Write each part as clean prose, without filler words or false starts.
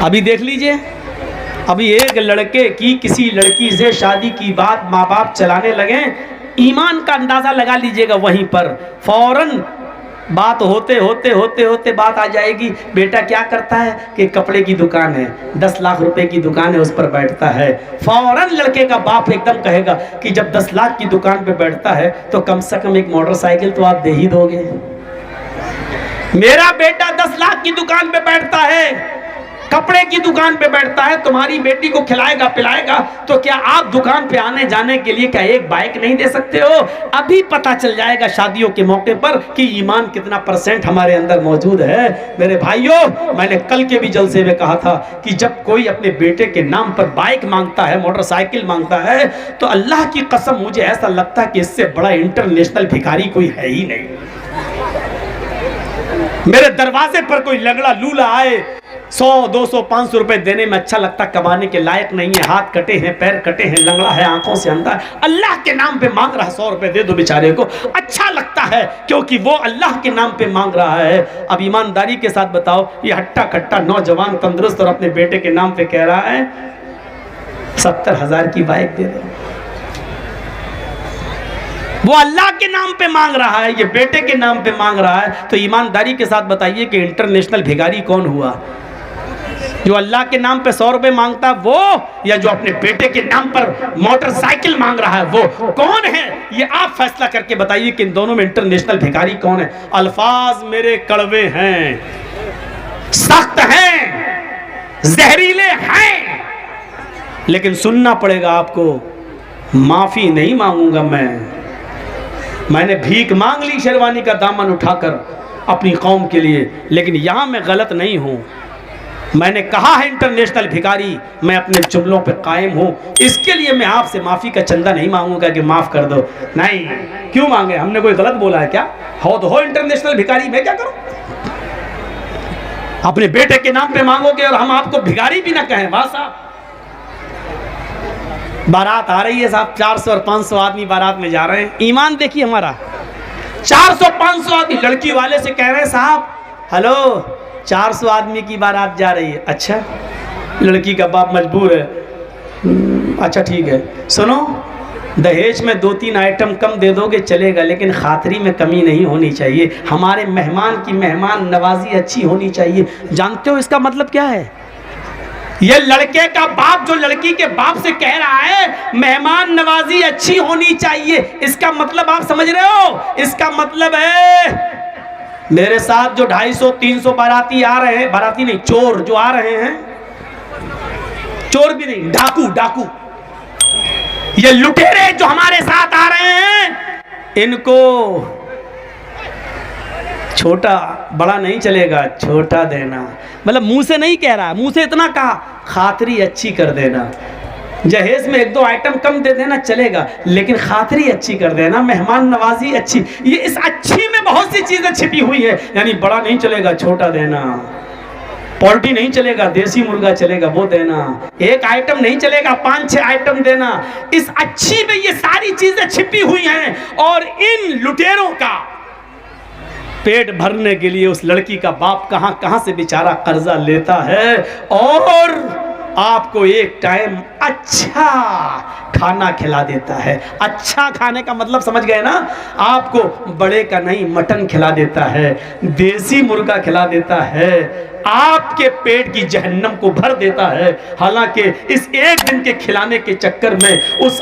अभी देख लीजिए, अभी एक लड़के की किसी लड़की से शादी की बात माँ बाप चलाने लगे, ईमान का अंदाजा लगा लीजिएगा, वहीं पर फौरन बात होते होते होते होते बात आ जाएगी। बेटा क्या करता है कि कपड़े की दुकान है, 10 लाख रुपए की दुकान है, उस पर बैठता है। फौरन लड़के का बाप एकदम कहेगा कि जब 10 लाख की दुकान पे बैठता है तो कम से कम एक मोटरसाइकिल तो आप दे ही दोगे। मेरा बेटा 10 लाख की दुकान पे बैठता है, कपड़े की दुकान पे बैठता है, तुम्हारी बेटी को खिलाएगा पिलाएगा, तो क्या आप दुकान पे आने जाने के लिए क्या एक बाइक नहीं दे सकते हो? अभी पता चल जाएगा शादियों के मौके पर कि ईमान कितना % हमारे अंदर मौजूद है। मेरे भाइयों, मैंने कल के भी जलसे में कहा था कि जब कोई अपने बेटे के नाम पर बाइक मांगता है, मोटरसाइकिल मांगता है, तो अल्लाह की कसम मुझे ऐसा लगता है कि इससे बड़ा इंटरनेशनल भिखारी कोई है ही नहीं। मेरे दरवाजे पर कोई लगड़ा लूला आए, 100, 200, 500 रुपए देने में अच्छा लगता, कमाने के लायक नहीं है, हाथ कटे हैं, पैर कटे हैं, लंगड़ा है, आंखों से अंधा है, अल्लाह के नाम पे मांग रहा है, 100 रुपए दे दो बेचारे को, अच्छा लगता है क्योंकि वो अल्लाह के नाम पे मांग रहा है। अब ईमानदारी के साथ बताओ, ये हट्टा कट्टा नौजवान तंदुरुस्त और अपने बेटे के नाम पे कह रहा है 70,000 की बाइक दे दो, वो अल्लाह के नाम पे मांग रहा है, ये बेटे के नाम पे मांग रहा है। तो ईमानदारी के साथ बताइए कि इंटरनेशनल भिखारी कौन हुआ? जो अल्लाह के नाम पे 100 रुपए मांगता वो, या जो अपने बेटे के नाम पर मोटरसाइकिल मांग रहा है वो कौन है? ये आप फैसला करके बताइए कि इन दोनों में इंटरनेशनल भिखारी कौन है। अल्फाज मेरे कड़वे हैं, सख्त हैं, जहरीले हैं, लेकिन सुनना पड़ेगा आपको। माफी नहीं मांगूंगा मैंने भीख मांग ली शेरवानी का दामन उठाकर अपनी कौम के लिए, लेकिन यहां मैं गलत नहीं हूं। मैंने कहा है इंटरनेशनल भिखारी, मैं अपने जुमलों पे कायम हूं, इसके लिए मैं आपसे माफी का चंदा नहीं मांगूंगा कि माफ कर दो। नहीं, क्यों मांगे? हमने कोई गलत बोला है क्या? हो तो हो इंटरनेशनल भिखारी, मैं क्या करूं? अपने बेटे के नाम पे मांगोगे और हम आपको भिखारी भी ना कहें? वाह साहब, बारात आ रही है साहब, 400 और 500 आदमी बारात में जा रहे हैं। ईमान देखिए हमारा, 400-500 आदमी लड़की वाले से कह रहे हैं साहब हेलो 400 आदमी की बारात जा रही है। अच्छा, लड़की का बाप मजबूर है, अच्छा ठीक है, सुनो दहेज में 2-3 आइटम कम दे दोगे चलेगा, लेकिन खातरी में कमी नहीं होनी चाहिए, हमारे मेहमान की मेहमान नवाजी अच्छी होनी चाहिए। जानते हो इसका मतलब क्या है? ये लड़के का बाप जो लड़की के बाप से कह रहा है मेहमान नवाजी अच्छी होनी चाहिए, इसका मतलब आप समझ रहे हो? इसका मतलब है मेरे साथ जो 250-300 बाराती आ रहे हैं, बाराती नहीं चोर जो आ रहे हैं, चोर भी नहीं, डाकू, ये लुटेरे जो हमारे साथ आ रहे हैं, इनको छोटा बड़ा नहीं चलेगा, छोटा देना, मतलब मुंह से नहीं कह रहा, मुंह से इतना कहा खातरी अच्छी कर देना, जहेज में 1-2 आइटम कम दे देना चलेगा, लेकिन खातरी अच्छी कर देना, मेहमान नवाजी अच्छी। ये इस अच्छी में बहुत सी चीजें छिपी हुई है, यानी बड़ा नहीं चलेगा, छोटा देना, पोल्ट्री नहीं चलेगा, देसी मुर्गा चलेगा, वो देना, 1 आइटम नहीं चलेगा, 5-6 आइटम देना। इस अच्छी में ये सारी चीजें छिपी हुई हैं, और इन लुटेरों का पेट भरने के लिए उस लड़की का बाप कहां से बेचारा कर्जा लेता है, और आपको एक टाइम अच्छा खाना खिला देता है। अच्छा खाने का मतलब समझ गए ना? आपको बड़े का नहीं मटन खिला देता है, देसी मुर्गा खिला देता है, आपके पेट की जहन्नम को भर देता है। हालांकि इस एक दिन के खिलाने के चक्कर में उस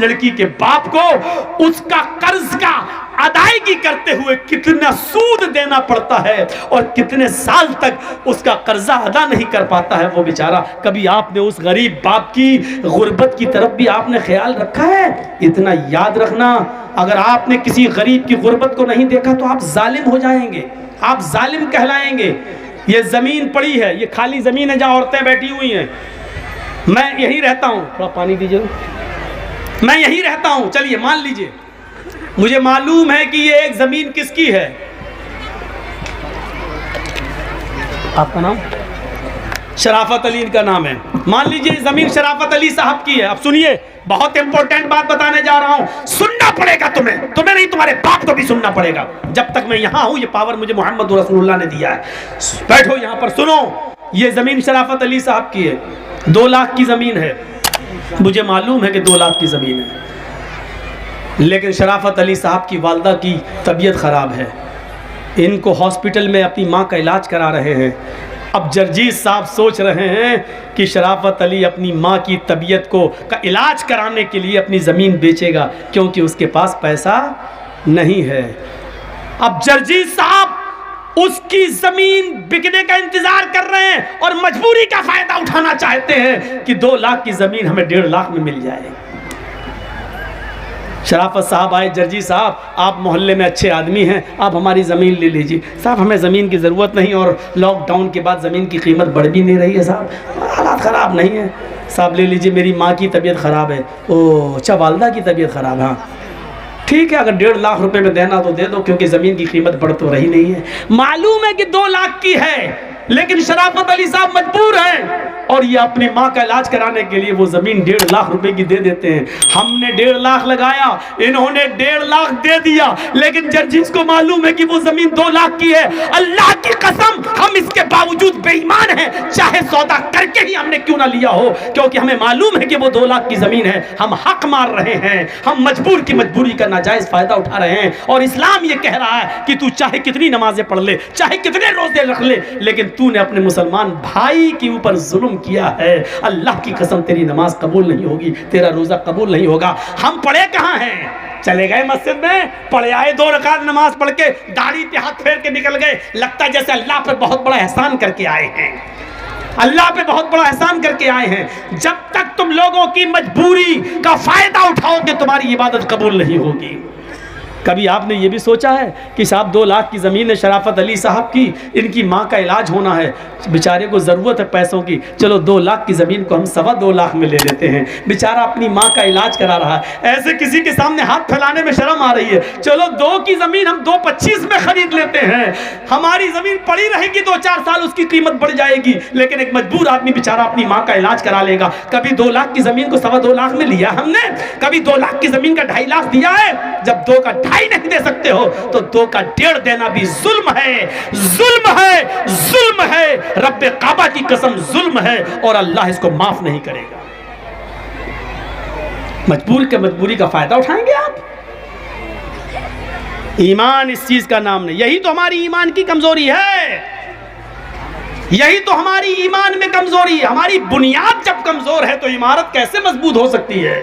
लड़की के बाप को उसका कर्ज का अदायगी करते हुए कितना सूद देना पड़ता है, और कितने साल तक उसका कर्जा अदा नहीं कर पाता है वो बेचारा। कभी आपने उस गरीब बाप की गुर्बत की तरफ भी आपने ख्याल रखा है? इतना याद रखना, अगर आपने किसी गरीब की गुर्बत को नहीं देखा तो आप जालिम हो जाएंगे, आप जालिम कहलाएंगे। ये जमीन पड़ी है, ये खाली जमीन है जहां औरतें बैठी हुई हैं, मैं यही रहता हूं, थोड़ा पानी दीजिए, मैं यही रहता हूं, चलिए मान लीजिए मुझे मालूम है कि ये एक जमीन किसकी है। आपका नाम? शराफत अली इनका नाम है। मान लीजिए जमीन शराफत अली साहब की है। अब सुनिए, बहुत इंपॉर्टेंट बात बताने जा रहा हूं, सुनना पड़ेगा तुम्हें नहीं, तुम्हारे बाप को भी सुनना पड़ेगा। जब तक मैं यहां हूं, ये पावर मुझे मोहम्मद रसूलुल्लाह ने दिया है। बैठो यहां पर, सुनो। ये ज़मीन शराफत अली साहब की है, 2 लाख की ज़मीन है। मुझे मालूम है कि 2 लाख की ज़मीन है, लेकिन शराफत अली साहब की वालदा की तबीयत ख़राब है। इनको हॉस्पिटल में अपनी माँ का इलाज करा रहे हैं। अब जर्जीज साहब सोच रहे हैं कि शराफत अली अपनी माँ की तबीयत का इलाज कराने के लिए अपनी ज़मीन बेचेगा, क्योंकि उसके पास पैसा नहीं है। अब जर्जीज साहब उसकी ज़मीन बिकने का इंतज़ार कर रहे हैं और मजबूरी का फ़ायदा उठाना चाहते हैं कि 2 लाख की ज़मीन हमें 1.5 लाख में मिल जाए। शराफत साहब आए, जर्जी साहब आप मोहल्ले में अच्छे आदमी हैं, आप हमारी ज़मीन ले लीजिए। साहब हमें ज़मीन की ज़रूरत नहीं, और लॉकडाउन के बाद ज़मीन की कीमत बढ़ भी नहीं रही है साहब, हालात ख़राब नहीं है। साहब ले लीजिए, मेरी माँ की तबीयत ख़राब है। ओह अच्छा, वालदा की तबीयत ख़राब है, हाँ ठीक है, अगर 1.5 लाख रुपए में देना तो दे दो, क्योंकि ज़मीन की कीमत बढ़ तो रही नहीं है। मालूम है कि 2 लाख की है, लेकिन शराफत अली साहब मजबूर हैं और ये अपनी माँ का इलाज कराने के लिए वो ज़मीन 1.5 लाख रुपए की दे देते हैं। हमने 1.5 लाख लगाया, इन्होंने 1.5 लाख दे दिया, लेकिन जर्जीज को मालूम है कि वो ज़मीन 2 लाख की है। अल्लाह की कसम, हम इसके बावजूद बेईमान हैं, चाहे सौदा करके ही हमने क्यों ना लिया हो, क्योंकि हमें मालूम है कि वो 2 लाख की ज़मीन है। हम हक मार रहे हैं, हम मजबूर की मजबूरी का नाजायज़ फ़ायदा उठा रहे हैं। और इस्लाम ये कह रहा है कि तू चाहे कितनी नमाजें पढ़ ले, चाहे कितने रोज़े रख ले, लेकिन तूने अपने मुसलमान भाई के ऊपर जुल्म किया है, अल्लाह की कसम तेरी नमाज कबूल नहीं होगी, तेरा रोज़ा कबूल नहीं होगा। हम पढ़े कहाँ हैं? चले गए मस्जिद में, पढ़े आए 2 रकात नमाज पढ़ के, दाढ़ी पे हाथ फेर के निकल गए, लगता है जैसे अल्लाह पे बहुत बड़ा एहसान करके आए हैं, अल्लाह पे बहुत बड़ा एहसान करके आए हैं। जब तक तुम लोगों की मजबूरी का फायदा उठाओगे, तुम्हारी इबादत कबूल नहीं होगी। कभी आपने ये भी सोचा है कि साहब 2 लाख की ज़मीन है शराफत अली साहब की, इनकी माँ का इलाज होना है, बेचारे को ज़रूरत है पैसों की, चलो 2 लाख की ज़मीन को हम 2.25 लाख में ले लेते हैं, बेचारा अपनी माँ का इलाज करा रहा है। ऐसे किसी के सामने हाथ फैलाने में शर्म आ रही है, चलो 2 की ज़मीन हम 2.25 में ख़रीद लेते हैं, हमारी ज़मीन पड़ी रहेगी 2-4 साल, उसकी कीमत बढ़ जाएगी, लेकिन एक मजबूर आदमी बेचारा अपनी माँ का इलाज करा लेगा। कभी 2 लाख की ज़मीन को 2.25 लाख में लिया हमने? कभी 2 लाख की ज़मीन का 2.5 लाख दिया है? जब 2 का 2.5 नहीं दे सकते हो तो 2 का 1.5 देना भी जुल्म है, जुल्म है, जुल्म है, रब्बे काबा की कसम जुल्म है, और अल्लाह इसको माफ नहीं करेगा। मजबूर के मजबूरी का फायदा उठाएंगे आप? ईमान इस चीज का नाम नहीं। यही तो हमारी ईमान की कमजोरी है, यही तो हमारी ईमान में कमजोरी है। हमारी बुनियाद जब कमजोर है तो इमारत कैसे मजबूत हो सकती है?